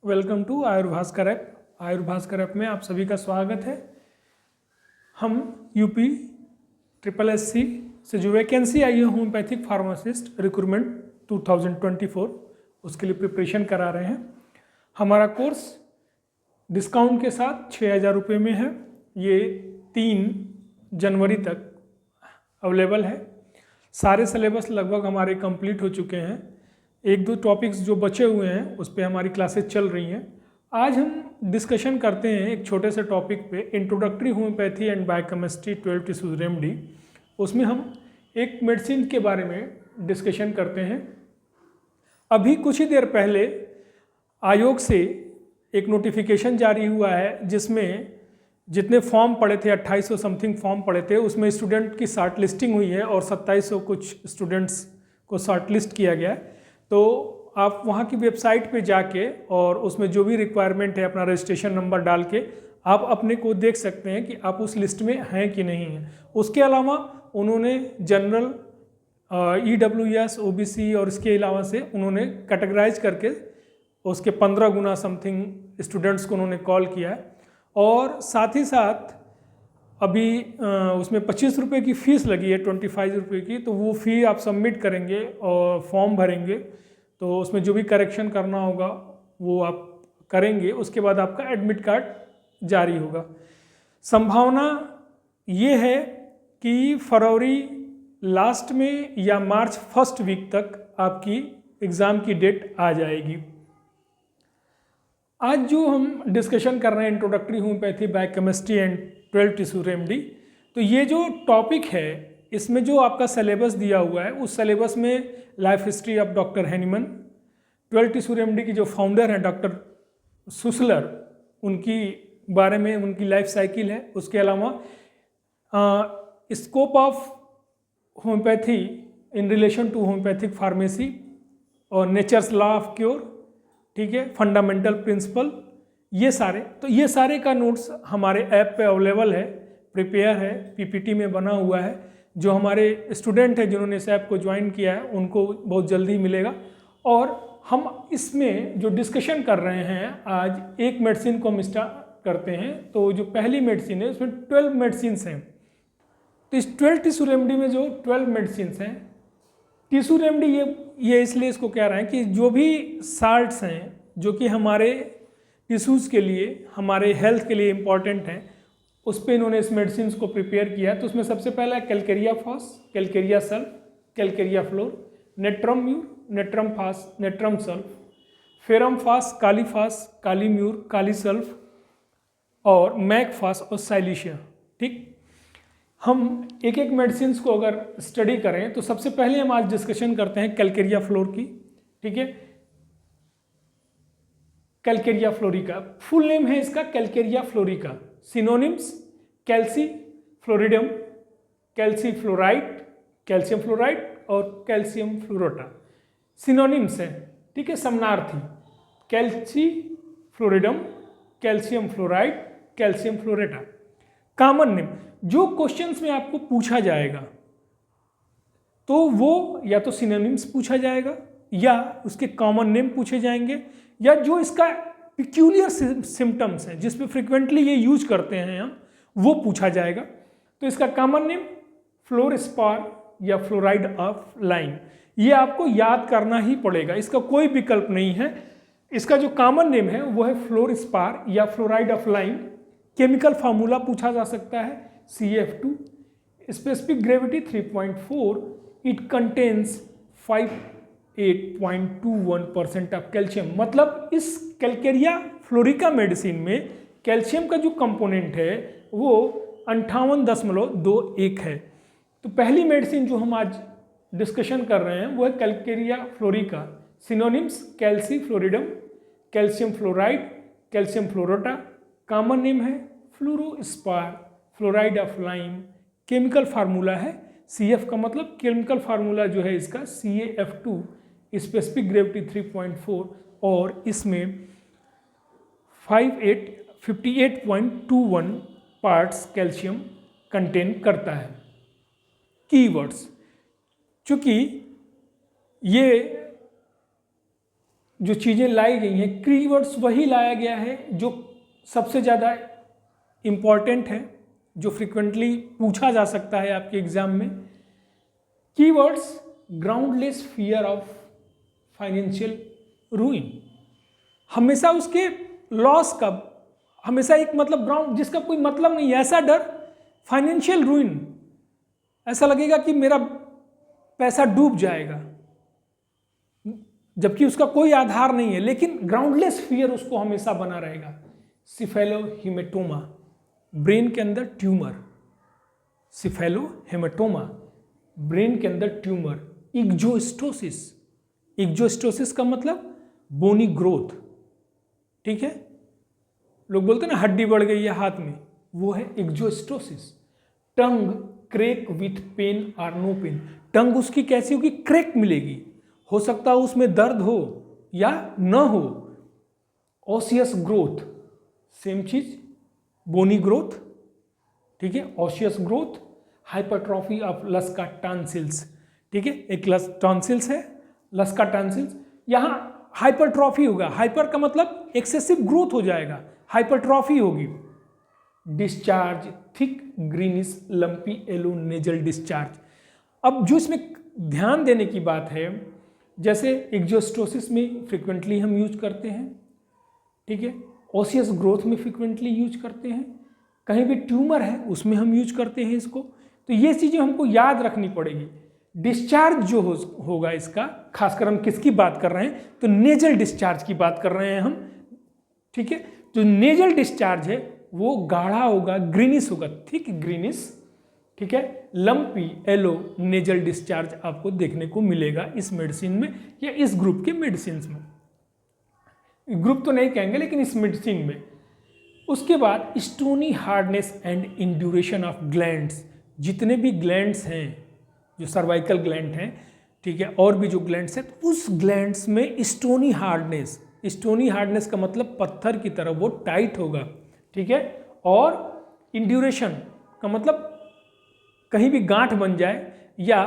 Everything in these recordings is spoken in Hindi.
Welcome to Ayurbhaskar app. Ayurbhaskar app में आप सभी का स्वागत है। हम यूपी SSSC से जो वैकेंसी आई है होम्योपैथिक फार्मासिस्ट रिक्रूटमेंट 2024 उसके लिए प्रिपरेशन करा रहे हैं। हमारा कोर्स डिस्काउंट के साथ 6,000 रुपये में है। ये 3 जनवरी तक अवेलेबल है। सारे सिलेबस लगभग हमारे कंप्लीट हो चुके हैं। एक दो टॉपिक्स जो बचे हुए हैं उस पर हमारी क्लासेस चल रही हैं। आज हम डिस्कशन करते हैं एक छोटे से टॉपिक पे, introductory homeopathy and biochemistry 12 tissues remedy. उसमें हम एक मेडिसिन के बारे में डिस्कशन करते हैं। अभी कुछ ही देर पहले आयोग से एक नोटिफिकेशन जारी हुआ है जिसमें जितने फॉर्म पड़े थे 2800 समथिंग फॉर्म पड़े थे, उसमें स्टूडेंट की शॉर्ट लिस्टिंग हुई है और 2700 कुछ स्टूडेंट्स को शॉर्ट लिस्ट किया गया है। तो आप वहाँ की वेबसाइट पे जाके और उसमें जो भी रिक्वायरमेंट है अपना रजिस्ट्रेशन नंबर डाल के आप अपने को देख सकते हैं कि आप उस लिस्ट में हैं कि नहीं हैं। उसके अलावा उन्होंने जनरल EWS OBC और इसके अलावा से उन्होंने कैटेगराइज करके उसके 15 गुना समथिंग स्टूडेंट्स को उन्होंने कॉल किया है। और साथ ही साथ अभी उसमें 25 रुपये की फ़ीस लगी है, 25 रुपये की। तो वो फ़ी आप सबमिट करेंगे और फॉर्म भरेंगे तो उसमें जो भी करेक्शन करना होगा वो आप करेंगे। उसके बाद आपका एडमिट कार्ड जारी होगा। संभावना ये है कि फरवरी लास्ट में या मार्च फर्स्ट वीक तक आपकी एग्ज़ाम की डेट आ जाएगी। आज जो हम डिस्कशन कर रहे हैं introductory homeopathy biochemistry and 12 tissue remedy, तो ये जो टॉपिक है इसमें जो आपका सिलेबस दिया हुआ है उस सिलेबस में life history of doctor Hahnemann, 12 tissue remedy की जो फाउंडर हैं डॉक्टर सुसलर, उनकी बारे में उनकी लाइफ साइकिल है। उसके अलावा scope of homeopathy in relation to homeopathic pharmacy और नेचर्स लॉ ऑफ क्योर, ठीक है, फंडामेंटल प्रिंसिपल, ये सारे का नोट्स हमारे ऐप पे अवेलेबल है, प्रिपेयर है, PPT में बना हुआ है। जो हमारे स्टूडेंट हैं जिन्होंने इस ऐप को ज्वाइन किया है उनको बहुत जल्दी मिलेगा। और हम इसमें जो डिस्कशन कर रहे हैं आज, एक मेडिसिन को हम स्टार्ट करते हैं। तो जो पहली मेडिसिन है उसमें 12 मेडिसिन्स हैं। तो इस 12 टिश्यू रेमेडी में जो 12 मेडिसिन्स हैं, टिश्यू रेमेडी ये इसलिए इसको कह रहे हैं कि जो भी साल्ट्स हैं जो कि हमारे टिश्यूज़ के लिए, हमारे हेल्थ के लिए इम्पॉर्टेंट हैं, उस पर इन्होंने इस मेडिसिन को प्रिपेयर किया। तो उसमें सबसे पहला है calcarea phos, calcarea sulph, calcarea fluor, natrum mur, natrum phos, natrum sulph, ferrum phos, kali phos, kali mur, kali sulph और मैक फास और साइलिशिया। ठीक, हम एक एक मेडिसिन को अगर स्टडी करें तो सबसे पहले हम आज डिस्कशन करते हैं कैलकेरिया फ्लोर की। ठीक है, कैलकेरिया फ्लोरिका फुल नेम है इसका, calcarea fluorica. Synonyms calci fluoridum, calci fluoride, calcium fluoride और कैल्शियम फ्लोरोटा सिनोनिम्स हैं। ठीक है, समनार्थी, calci fluoridum, calcium fluoride, calcium fluorata. Common name, जो क्वेश्चंस में आपको पूछा जाएगा तो वो या तो सिनोनिम्स पूछा जाएगा या उसके कॉमन नेम पूछे जाएंगे, या जो इसका पिक्यूलियर सिम्टम्स हैं जिसमें फ्रिक्वेंटली ये यूज करते हैं हम, वो पूछा जाएगा। तो इसका कॉमन नेम फ्लोरस्पार या फ्लोराइड ऑफ लाइम, ये आपको याद करना ही पड़ेगा, इसका कोई विकल्प नहीं है। इसका जो कॉमन नेम है वो है फ्लोरस्पार या fluoride of lime. Chemical formula पूछा जा सकता है CF2, specific gravity 3.4, it contains 58.21% of calcium. मतलब इस कैलकेरिया फ्लोरिका मेडिसिन में कैल्शियम का जो कंपोनेंट है वो 58.21 है। तो पहली मेडिसिन जो हम आज डिस्कशन कर रहे हैं वो है calcarea fluorica. Synonyms calci fluoridum, calcium fluoride, calcium fluorata. Common name है fluorspar, fluoride of lime. Chemical formula है CF का, मतलब केमिकल फार्मूला जो है इसका CaF2, स्पेसिफिक ग्रेविटी 3.4 और इसमें 58.21 पार्ट्स कैल्शियम कंटेन करता है। कीवर्ड्स, चूँकि ये जो चीज़ें लाई गई हैं, कीवर्ड्स वही लाया गया है जो सबसे ज़्यादा इम्पॉर्टेंट है, जो फ्रिक्वेंटली पूछा जा सकता है आपके एग्जाम में। Keywords: groundless fear of financial ruin, हमेशा उसके लॉस का हमेशा एक मतलब ग्राउंड जिसका कोई मतलब नहीं है, ऐसा डर, फाइनेंशियल रूइन, ऐसा लगेगा कि मेरा पैसा डूब जाएगा, जबकि उसका कोई आधार नहीं है, लेकिन ग्राउंडलेस फियर उसको हमेशा बना रहेगा। सिफेलोहेमेटोमा, ब्रेन के अंदर ट्यूमर, सिफेलोहेमेटोमा, ब्रेन के अंदर ट्यूमर। इग्जोस्टोसिस, इग्जोस्टोसिस का मतलब बोनी ग्रोथ, ठीक है, लोग बोलते हैं ना हड्डी बढ़ गई है हाथ में, वो है इग्जोस्टोसिस। टंग क्रेक विथ पेन और नो पेन, टंग उसकी कैसी होगी, क्रेक मिलेगी, हो सकता है उसमें दर्द हो या न हो। ऑसियस ग्रोथ, सेम चीज, बोनी ग्रोथ, ठीक है, osseous growth. Hypertrophy of Luschka tonsils, ठीक है, एक टॉन्सिल्स है, लस्का टॉन्सिल्स, यहाँ हाइपरट्रॉफी होगा, हाइपर का मतलब एक्सेसिव ग्रोथ हो जाएगा, हाइपरट्रॉफी होगी। Discharge thick greenish lumpy yellow nasal discharge. अब जो इसमें ध्यान देने की बात है, जैसे इग्जोस्टोसिस में फ्रिक्वेंटली हम यूज करते हैं, ठीक है, ऑसियस ग्रोथ में फ्रिक्वेंटली यूज करते हैं, कहीं भी ट्यूमर है उसमें हम यूज करते हैं इसको, तो ये चीज़ें हमको याद रखनी पड़ेगी। डिस्चार्ज जो होगा इसका, खासकर हम किसकी बात कर रहे हैं, तो नेजल डिस्चार्ज की बात कर रहे हैं हम, ठीक है। जो नेजल डिस्चार्ज है वो गाढ़ा होगा, ग्रीनिश होगा, थिक ग्रीनिश, ठीक है, लंपी येलो नेजल डिस्चार्ज आपको देखने को मिलेगा इस मेडिसिन में या इस ग्रुप के मेडिसिन में। ग्रुप तो नहीं कहेंगे लेकिन इस मेडिसिन में। उसके बाद stony hardness and induration of glands, जितने भी ग्लैंड्स हैं, जो सर्वाइकल ग्लैंड हैं, ठीक है, और भी जो ग्लैंड्स हैं, तो उस ग्लैंड्स में स्टोनी हार्डनेस, स्टोनी हार्डनेस का मतलब पत्थर की तरह वो टाइट होगा, ठीक है, और इंड्यूरेशन का मतलब कहीं भी गांठ बन जाए या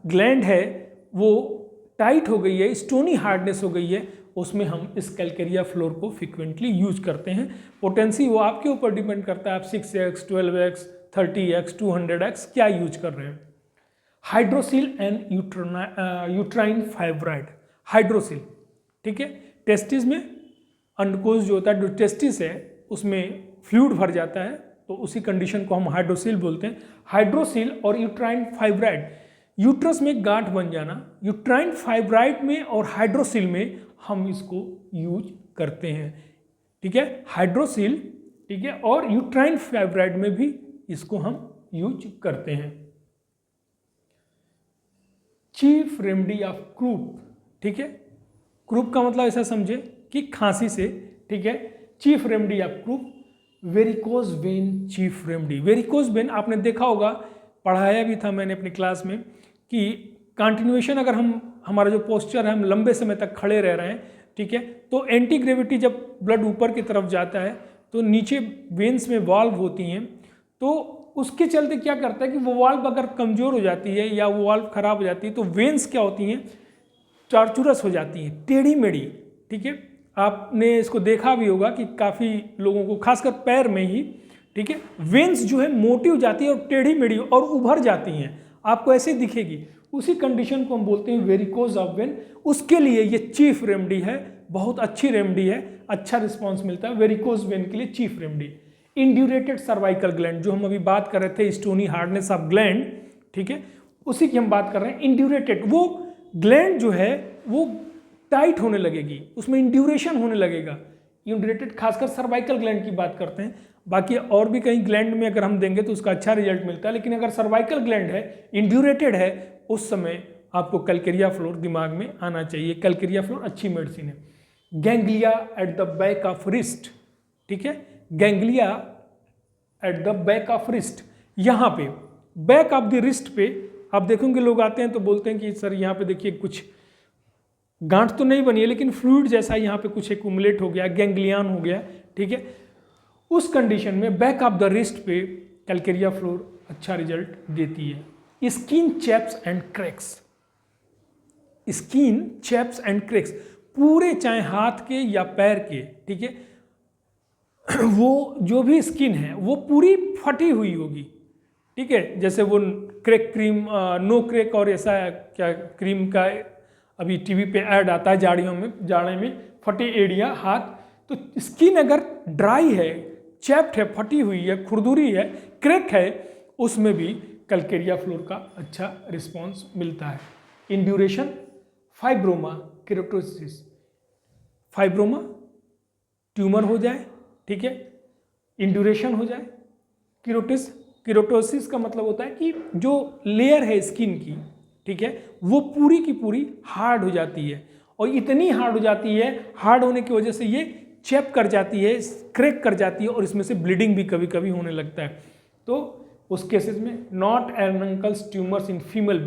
ग्लैंड है वो टाइट हो गई है, स्टोनी हार्डनेस हो गई है, उसमें हम इस कैलकेरिया फ्लोर को फ्रिक्वेंटली यूज करते हैं। पोटेंसी वो आपके ऊपर डिपेंड करता है, आप 6x, 12x, 30x, 200x क्या यूज कर रहे हैं। Hydrocele and uterine fibroid, hydrocele, ठीक है, टेस्टिस में अंडकोश जो होता है, जो टेस्टिस है उसमें फ्लूइड भर जाता है, तो उसी कंडीशन को हम हाइड्रोसिल बोलते हैं। हाइड्रोसिल और यूट्राइन फाइब्राइड, यूट्रस में गांठ बन जाना, यूट्राइन फाइब्राइड में और हाइड्रोसिल में हम इसको यूज करते हैं, ठीक है, हाइड्रोसिल, ठीक है, और यूट्राइन फाइब्राइड में भी इसको हम यूज करते हैं। चीफ रेमेडी ऑफ क्रूप, ठीक है, क्रूप का मतलब ऐसा समझे कि खांसी से, ठीक है, chief remedy of croup, varicose vein chief remedy. Varicose vein आपने देखा होगा, पढ़ाया भी था मैंने अपनी क्लास में, कि कंटिन्यूएशन अगर हमारा जो पोस्चर है, हम लंबे समय तक खड़े रह रहे हैं, ठीक है, तो एंटी ग्रेविटी जब ब्लड ऊपर की तरफ जाता है तो नीचे वेन्स में वाल्व होती हैं, तो उसके चलते क्या करता है कि वो वाल्व अगर कमज़ोर हो जाती है या वो वाल्व खराब हो जाती है तो वेन्स क्या होती हैं, चारचुरस हो जाती हैं, टेढ़ी मेढ़ी, ठीक है। आपने इसको देखा भी होगा कि काफ़ी लोगों को, खासकर पैर में ही, ठीक है, वेन्स जो है मोटी हो जाती है और टेढ़ी मेढ़ी और उभर जाती हैं, आपको ऐसे दिखेगी, उसी कंडीशन को हम बोलते हैं वेरिकोज ऑफ वेन। उसके लिए ये चीफ रेमेडी है, बहुत अच्छी रेमेडी है, अच्छा रिस्पॉन्स मिलता है वेरिकोज वेन के लिए, चीफ रेमेडी। इंड्यूरेटेड सर्वाइकल ग्लैंड, जो हम अभी बात कर रहे थे, स्टोनी हार्डनेस ऑफ ग्लैंड, ठीक है, उसी की हम बात कर रहे हैं। इंड्यूरेटेड, वो ग्लैंड जो है वो टाइट होने लगेगी, उसमें इंड्यूरेशन होने लगेगा। इंड्यूरेटेड खासकर सर्वाइकल ग्लैंड की बात करते हैं, बाकी और भी कहीं ग्लैंड में अगर हम देंगे तो उसका अच्छा रिजल्ट मिलता है, लेकिन अगर सर्वाइकल ग्लैंड है, इंड्यूरेटेड है, उस समय आपको कैलकेरिया फ्लोर दिमाग में आना चाहिए। कैलकेरिया फ्लोर अच्छी मेडिसिन है। Ganglia at the back of wrist, ठीक है, ganglia at the back of wrist, यहाँ पे बैक ऑफ द रिस्ट पे आप देखोगे लोग आते हैं तो बोलते हैं कि सर यहाँ पे देखिए कुछ गांठ तो नहीं बनी है लेकिन फ्लूइड जैसा यहाँ पे कुछ एक्यूमुलेट हो गया, गैंग्लियन हो गया, ठीक है। उस कंडीशन में बैक ऑफ द रिस्ट पे कैलकेरिया फ्लोर अच्छा रिजल्ट देती है। Skin chaps and cracks, skin chaps and cracks, पूरे चाहे हाथ के या पैर के, ठीक है, वो जो भी स्किन है वो पूरी फटी हुई होगी, ठीक है। जैसे वो क्रैक क्रीम, नो क्रैक और ऐसा क्या क्रीम का अभी टीवी पे ऐड आता है जाड़े में फटे एरिया हाथ, तो स्किन अगर ड्राई है, चैप्ट है, फटी हुई है, खुरदुरी है, क्रैक है, उसमें भी कैलकेरिया फ्लोर का अच्छा रिस्पॉन्स मिलता है। In duration fibroma keratosis, fibroma tumour हो जाए, ठीक है, इंड्यूरेशन हो जाए। केराटोसिस का मतलब होता है कि जो लेयर है स्किन की, ठीक है, वो पूरी की पूरी हार्ड हो जाती है, और इतनी हार्ड हो जाती है, हार्ड होने की वजह से ये चैप कर जाती है, क्रैक कर जाती है, और इसमें से ब्लीडिंग भी कभी कभी होने लगता है। तो उस केसेस में नॉट एरनकल्स ट्यूमर्स इन फीमेल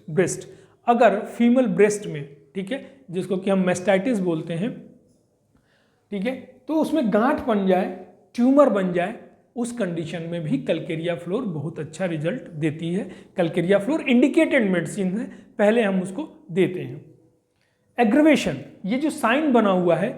ब्रेस्ट, अगर फीमेल ब्रेस्ट में, ठीक है, जिसको कि हम मेस्टाइटिस बोलते हैं, ठीक है, तो उसमें गांठ बन जाए, ट्यूमर बन जाए, उस कंडीशन में भी कैलकेरिया फ्लोर बहुत अच्छा रिजल्ट देती है। कैलकेरिया फ्लोर इंडिकेटेड मेडिसिन है, पहले हम उसको देते हैं। एग्रवेशन, ये जो साइन बना हुआ है,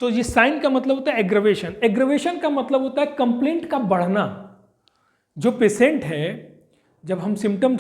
तो ये साइन का मतलब होता है एग्रवेशन। एग्रवेशन का मतलब होता है कंप्लेंट का बढ़ना। जो पेशेंट है, जब हम सिम्टम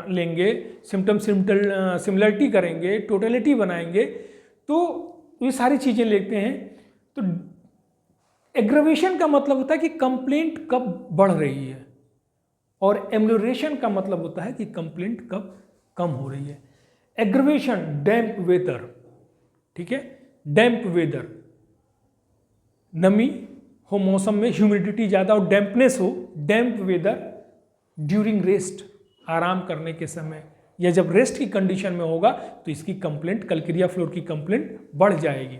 लेंगे, सिम्टम सिमिलरिटी करेंगे, टोटलिटी बनाएंगे, तो ये सारी चीज़ें लेते हैं। तो एग्रवेशन का मतलब होता है कि कंप्लेंट कब बढ़ रही है, और एम्लोरेशन का मतलब होता है कि कंप्लेंट कब कम हो रही है। एग्रवेशन डैम्प वेदर, ठीक है, डैम्प वेदर, नमी हो मौसम में, ह्यूमिडिटी ज़्यादा और डैम्पनेस हो, डैम्प वेदर ड्यूरिंग रेस्ट, आराम करने के समय, या जब रेस्ट की कंडीशन में होगा तो इसकी कंप्लेंट, कैलकेरिया फ्लोर की कंप्लेंट बढ़ जाएगी।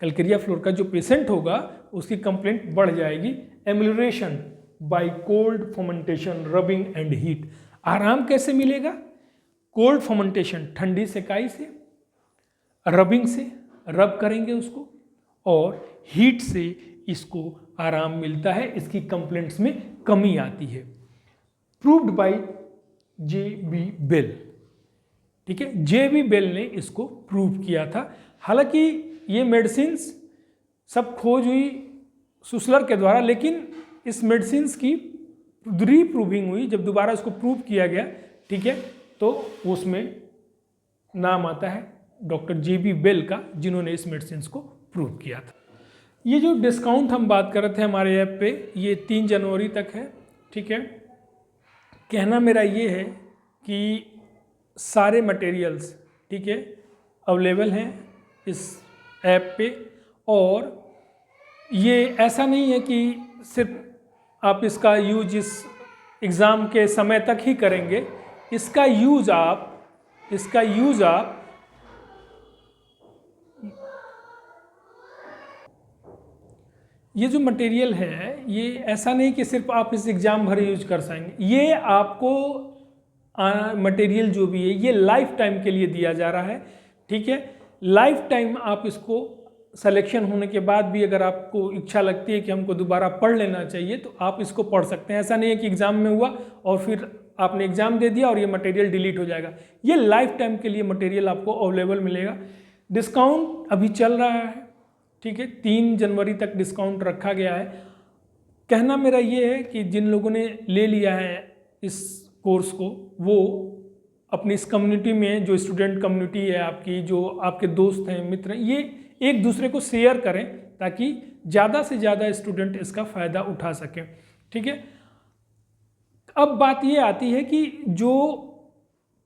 कैलकेरिया फ्लोर का जो पेशेंट होगा उसकी कंप्लेंट बढ़ जाएगी। Amelioration by cold fermentation, rubbing and heat, आराम कैसे मिलेगा? कोल्ड फर्मेंटेशन, ठंडी सेकाई से, रबिंग से, रब करेंगे उसको, और हीट से इसको आराम मिलता है, इसकी कंप्लेंट्स में कमी आती है। Proved bye JB. बेल, ठीक है, जे.बी. बेल ने इसको प्रूव किया था। हालांकि ये मेडिसिन्स सब खोज हुई सुसलर के द्वारा, लेकिन इस मेडिसिन्स की रीप्रूविंग हुई, जब दोबारा इसको प्रूव किया गया, ठीक है, तो उसमें नाम आता है डॉक्टर जे.बी. बेल का, जिन्होंने इस मेडिसिन्स को प्रूव किया था। ये जो डिस्काउंट हम बात कर रहे थे हमारे ऐप पे, ये 3 जनवरी तक है, ठीक है। कहना मेरा ये है कि सारे मटेरियल्स, ठीक है, अवेलेबल हैं इस ऐप पे, और ये ऐसा नहीं है कि सिर्फ आप इसका यूज इस एग्ज़ाम के समय तक ही करेंगे। इसका यूज आप ये जो मटेरियल है, ये ऐसा नहीं कि सिर्फ आप इस एग्ज़ाम भर यूज कर सकेंगे। ये आपको मटेरियल जो भी है ये लाइफ टाइम के लिए दिया जा रहा है, ठीक है। लाइफ टाइम आप इसको सिलेक्शन होने के बाद भी अगर आपको इच्छा लगती है कि हमको दोबारा पढ़ लेना चाहिए, तो आप इसको पढ़ सकते हैं। ऐसा नहीं है कि एग्ज़ाम में हुआ और फिर आपने एग्ज़ाम दे दिया और ये मटेरियल डिलीट हो जाएगा। ये लाइफ टाइम के लिए मटेरियल आपको अवेलेबल मिलेगा। डिस्काउंट अभी चल रहा है, ठीक है, 3 जनवरी तक डिस्काउंट रखा गया है। कहना मेरा ये है कि जिन लोगों ने ले लिया है इस कोर्स को, वो अपनी इस कम्युनिटी में, जो स्टूडेंट कम्युनिटी है आपकी, जो आपके दोस्त हैं, मित्र हैं, ये एक दूसरे को शेयर करें ताकि ज़्यादा से ज़्यादा स्टूडेंट इसका फ़ायदा उठा सकें, ठीक है। अब बात ये आती है कि जो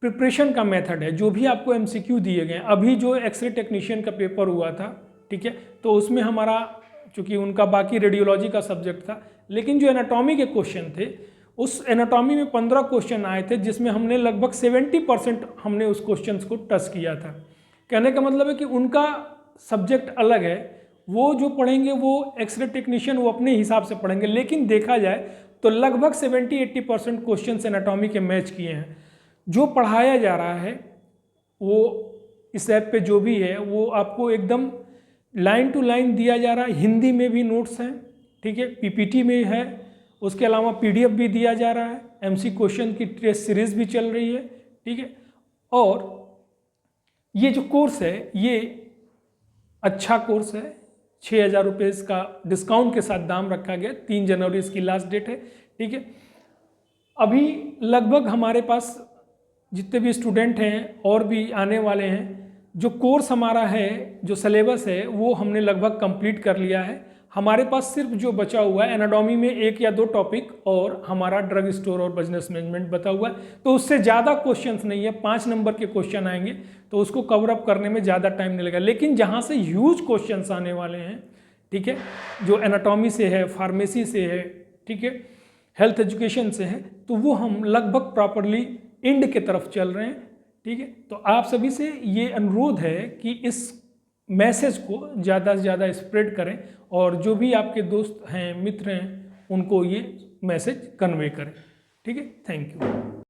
प्रिपरेशन का मेथड है, जो भी आपको MCQ दिए गए, अभी जो एक्सरे टेक्नीशियन का पेपर हुआ था, ठीक है, तो उसमें हमारा, चूँकि उनका बाकी रेडियोलॉजी का सब्जेक्ट था, लेकिन जो एनाटॉमी के क्वेश्चन थे, उस एनाटॉमी में 15 क्वेश्चन आए थे, जिसमें हमने लगभग 70% हमने उस क्वेश्चन को टच किया था। कहने का मतलब है कि उनका सब्जेक्ट अलग है, वो जो पढ़ेंगे वो एक्सरे टेक्नीशियन वो अपने हिसाब से पढ़ेंगे, लेकिन देखा जाए तो लगभग 70-80% क्वेश्चन एनाटॉमी के मैच किए हैं। जो पढ़ाया जा रहा है वो इस ऐप पे जो भी है वो आपको एकदम लाइन टू लाइन दिया जा रहा है। हिंदी में भी नोट्स हैं, ठीक है, PPT में है, उसके अलावा PDF भी दिया जा रहा है, MC क्वेश्चन की टेस्ट सीरीज भी चल रही है, ठीक है। और ये जो कोर्स है ये अच्छा कोर्स है, 6,000 रुपये इसका डिस्काउंट के साथ दाम रखा गया, 3 जनवरी इसकी लास्ट डेट है, ठीक है। अभी लगभग हमारे पास जितने भी स्टूडेंट हैं और भी आने वाले हैं, जो कोर्स हमारा है, जो सिलेबस है वो हमने लगभग कंप्लीट कर लिया है। हमारे पास सिर्फ जो बचा हुआ है एनाटॉमी में 1 या 2 टॉपिक और हमारा ड्रग स्टोर और बिजनेस मैनेजमेंट बता हुआ है, तो उससे ज़्यादा क्वेश्चंस नहीं है, 5 नंबर के क्वेश्चन आएंगे, तो उसको कवर अप करने में ज़्यादा टाइम नहीं लगेगा। लेकिन जहाँ से ह्यूज क्वेश्चंस आने वाले हैं, ठीक है, जो एनाटॉमी से है, फार्मेसी से है, ठीक है, हेल्थ एजुकेशन से है, तो वो हम लगभग प्रॉपरली एंड के तरफ चल रहे हैं, ठीक है। तो आप सभी से ये अनुरोध है कि इस मैसेज को ज़्यादा से ज़्यादा स्प्रेड करें और जो भी आपके दोस्त हैं, मित्र हैं, उनको ये मैसेज कन्वे करें, ठीक है। Thank you.